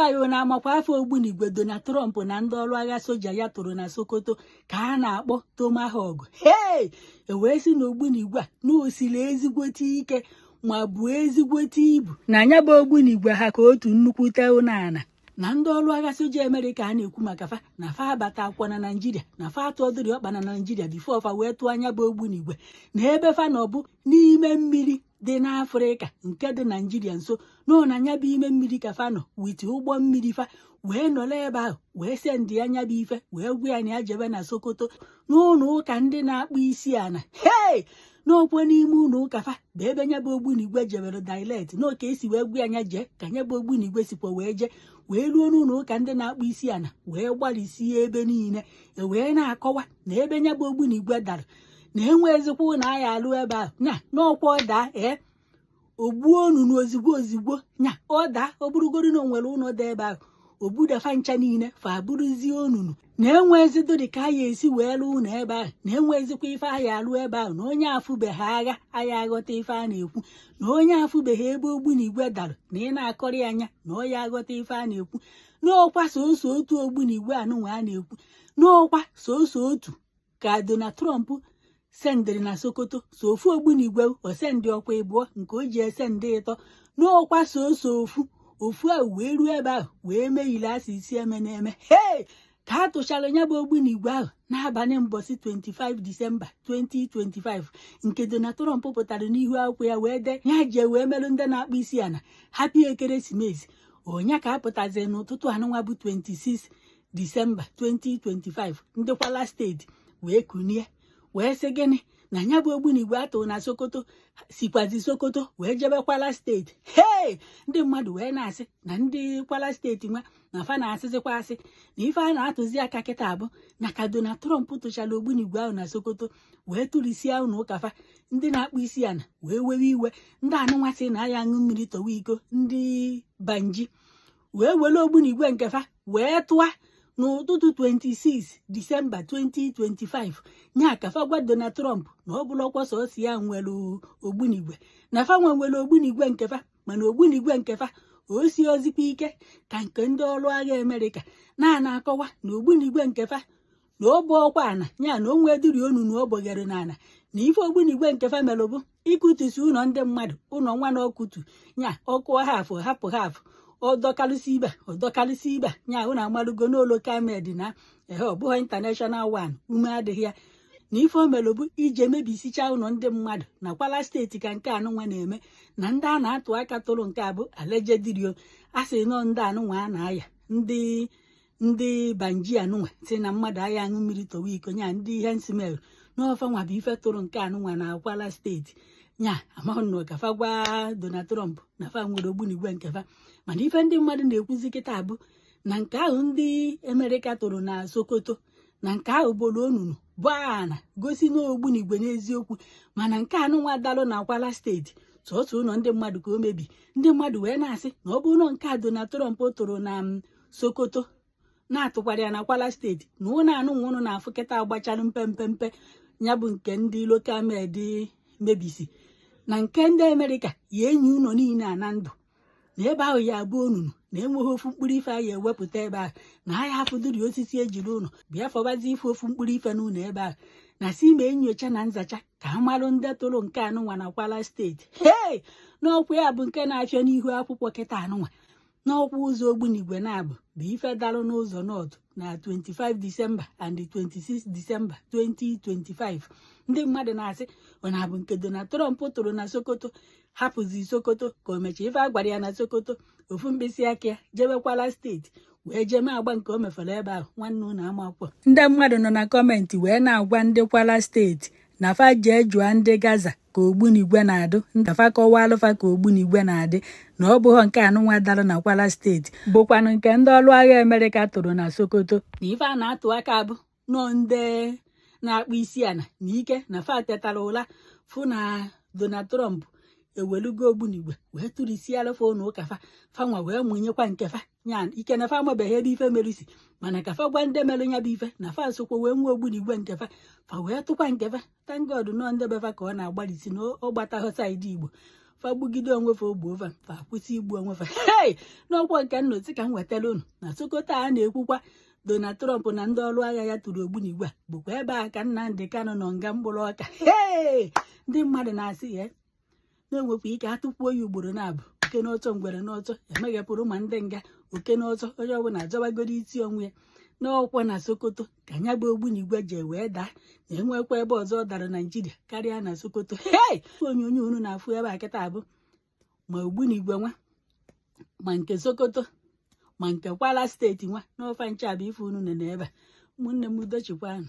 ayo na amakwa afọ Ogbunigwe Donald Trump na ndị ọrụ agha soja ya tụrụ na Sokoto ka a na-akpọ Tomahawk. Hey, ewee si na Ogbunigwe a na osiri ezigbote ike ma bụ ezigbote ibu na anya bụ Ogbunigwe ha ka otu nnukwute ụnana na ndị ọrụ agha soja Amerịka a na-ekwu maka fa na fa abata akwa na Naịjirịa na fa atụọdịrị ọkpa na Naịjirịa bifo fa wee tụọ anya bụ Ogbunigwe na ebe fa na ọ bụ n'ime mmiri dị n'Afrịka nke dị Naịjirịa nso na anya bụ ime mmiri ka fa nọ witi ụgbọ mmiri fa wee nọrọ ebe ahụ wee se ndị anya bụ ife wee gwa ya na ya jebe na Sokoto n'ụlọ ụka ndị na-akpụ isi ana. Hey, n'okwe n'ime ụlọ ụka fa bụ ebe nya bụ Ogbunigwe jebere dilet n'oke esi wee gwa anya jee ka nya bụ Ogbunigwe sikwa wee jee wee ruo n'ụlọ ụka ndị na-akpụ isi ana wee gbalịsie ebe niile wee na-akọwa na ebe nya bụ Ogbunigwe dara na enwezikwa na aya alụ ebe ahụ nya n'ọkwa ọda ogbuo onunu ozigbo nya ọda ọ bụrụgoro na onwere ụlọ dị ebe ahụ obudafa ncha niile fa bụrụzie onunu na enwezidori ka aya esi wee lụ ụlọ ebe ahụ na enwezikwa ife aya alụ ebe ahụ na onye afụbeghị agha aya aghọta ife a na-ekwu na onye afụbeghị ebe Ogbunigwe dara na ị na-akọrị anya na onye aghọta ife a na-ekwu n'ọkwa soso otu Ogbunigwe anụnwa a na-ekwu n'ọkwa soso otu ka Donald Trump sendịrị na Sokoto so ofu Ogbunigwe osendị ọkwa ịbụọ nke o ji esendị ịtọ n'ọkwa soso ofu ahụ wee ruo ebe ahụ wee meghile asị isi eme na-eme. Hey, ka a tụchara nya bụ Ogbunigwe ahụ n'abalị mbọsị 25 Disemba 2025 nke Donald Trump pụtara n'ihu akwụkwọ ya wee dee ya jee wee merụ ndị na-akpụ isi ana happy ekeresimesi. Onya ka apụtazi n'ụtụtụ anụnwa bụ 26 Disemba 2025 ndị Kwara steeti wee kunie wee sị gịnị na nya bụ Ogbunigwe atụrụ na Sokoto sikwazi Sokoto wee jebe Kwara steeti. Hey, ndị mmadụ wee na-asị na ndị Kwara steeti nwa na fa na-asịzikwa asị na ife a na-atụzi aka kịta abụ na ka Donald Trump tụchara Ogbunigwe ahụ na Sokoto wee tụrisia ụlọ ụka fa ndị na-akpụ isi ana wee wewe iwe ndị anụnwa sị na aya aṅụ mmiri tọwa iko ndị Banji wee were Ogbunigwe nke fa wee tụa n'ụtụtụ 26 Disemba 2025 nya ka fa gwa Donald Trump na ọ bụla ọkwa sọsọ ya nwere Ogbunigwe na fa nwere Ogbunigwe nke fa mana Ogbunigwe nke fa o si ozikwa ike ka nke ndị ọrụ agha Amerịka na-akọwa na Ogbunigwe nke fa na ọ bụ ọkwa ana nya na o nwedịrị onunu ọ bọgara n'ana na ife Ogbunigwe nke fa mere bụ ịkụtusi ụlọ ndị mmadụ ụlọ nwa na ọkụtu nya ọkụ hafụ hapụ hafụ ọdọkalịsị ibe nya na amalụgo n'ụlọ kamed na ọ bụghị international one ume adịghị ya na ife o mere bụ ije mebisicha ụlọ ndị mmadụ na Kwara steeti ka nke anụnwa na-eme na ndị a na-atụ aka tụrụ nke a bụ allegedly a sị nọ ndị anụnwa a na-aya ndị Banji anụnwa si na mmadụ aya aṅụ mmiri tọwa iko nya ndị ihe nsimel n'ọfa nwa bụ ife tụrụ nke anụnwa na Kwara steeti nya amahụ na ka fa gwa Donald Trump na fa nwere Ogbunigwe nke fa mana ife ndị mmadụ na-ekwuzi kịta bụ na nke ahụ ndị Amerịka tụrụ na Sokoto na nke ahụ bụrụ onunu bụ ana gosi na Ogbunigwe n'eziokwu mana nke anụnwa dalụ na Kwara steeti sọsọ ụlọ ndị mmadụ ka o mebi ndị mmadụ wee na-asị na ọ bụrụ na nke a Donald Trump tụrụ na Sokoto na-atụkwara ya na Kwara steeti na ụlọ anụnwa ụnụ na-afụ kịta agbachara mpempe ya bụ nke ndị lokal med mebisi na nke ndị Amerịka ya enyi ụlọ niile a na ndụ na ebe ahụ ya abụ onunu na enweghị ofu mkpụrụ ife a ya ewepụta ebe ahụ na ahịa hafụduri osisi ejiri ụlọ bịa fọbazi ife ofu mkpụrụ ife n'ụlọ ebe ahụ na si ma enyocha na nzacha ka a marụ ndị tụrụ nke anụnwa na Kwara steeti. Hey, n'ọkwa ya bụ nke na-achọ n'ihu akwụkwọ kịta anụnwa n'ọkwa ụzọ Ogbunigwe na-abụ bụ ife dalụ n'ụzọ nọọtụ na 25 Disemba and 26 Disemba 2025 ndị mmadụ na-asị ọ na-abụ nke Donald Trump tụrụ na Sokoto hapụzi Sokoto ka o mechaa ife a gwara ya na Sokoto ofu mkpịsị aka ya jebe Kwara steeti wee jeme agba nke o mefere ebe ahụ nwanne ụlọ amakwụkwọ. Ndị mmadụ nọ na kọmentị wee na-agwa ndị Kwara steeti na fa jee jụọ ndị Gaza ka Ogbunigwe na-adụ ndafa kọwa alụfa ka Ogbunigwe na-adị na ọ bụghọ nke anụnwa dara na Kwara steeti bụkwanụ nke ndị ọrụ agha Amerịka tụrụ na Sokoto na ife a na-atụ aka bụ nọ ndị na-akpụ isi ana na ike na fa tetara ụla fụ na Donald Trump ewelugo Ogbunigwe wee tụrisi alụfa ụnụ ụka fanwa wee mụnyekwa nke fa nya ike na fa amabeghị ebe ife merisi mana ka fa gwa ndị mere nya bụ ife na fa sokwa wee nwee Ogbunigwe nke fa wee tụkwa nke fa thank God nọ ndị befa ka ọ na-agbalịsi na ọ gbataghọ saịdị Igbo fagbugide onwefe ogbu ofe fa kwụsị igbu onwefe. Hei, n'ọkwa nke nnọtị ka m wetara unu na Sokoto a na-ekwukwa Donald Trump na ndị ọrụ agha ya tụrụ ogbunigwe bụkwa ebe a ka Nnamdi Kanu nọ nga mkpụrụ ọka. Hei, ndị mmadụ na-asị ya na-enwekwa ike atụkwuo ya ugboro na-abụ oke n'ọtọ ngwere n'ọtọ emeghepụrụ ma ndị nga oke n'ọtọ onye ọbụla azọbagoro isi onwe ya n'ọkwa na Sokoto ka nya bụ ogbunigwe je wee daa na-enwekwa ebe ọzọ ọ dara Naijiria karịa na Sokoto. Hei, onyonyo unu na-afụ ebe a kịta abụ ma ogbunigwe nwa ma nke Sokoto ma nke Kwara steeti nwa n'ofe nche abụ ife unu nọ n'ebe a. Ụmụnne m udochikwanụ.